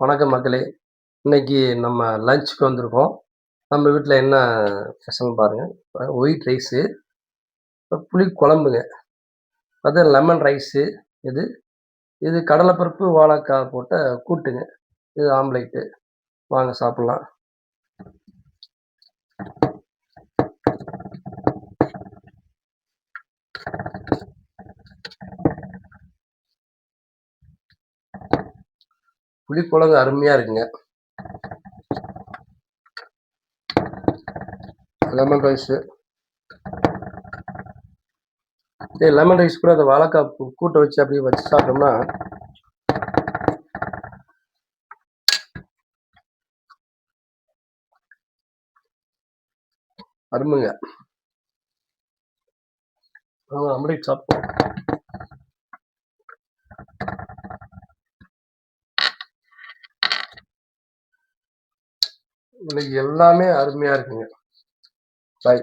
வணக்கம் மக்களே! இன்னைக்கு நம்ம லஞ்சுக்கு வந்திருக்கோம். நம்ம வீட்ல என்ன ஸ்பெஷல்ன்னு பாருங்க. ஒயிட் ரைஸு, புளி குழம்புங்க. அது லெமன் ரைஸு இது. இது கடலைப்பருப்பு, வாழைக்காய் போட்ட கூட்டுங்க. இது ஆம்லேட்டு. வாங்க சாப்பிடலாம். புளிக்குழம்பு அருமையா இருக்குங்க. Lemon rice. லெமன் ரைஸ் கூட அந்த வாழைக்காய் கூட்ட வச்சு அப்படியே வச்சு சாப்பிட்டோம்னா அருமைங்க. ஆம்லேட் சாப்பிட்டோம். இன்னைக்கு எல்லாமே அருமையா இருக்குங்க. பாய்.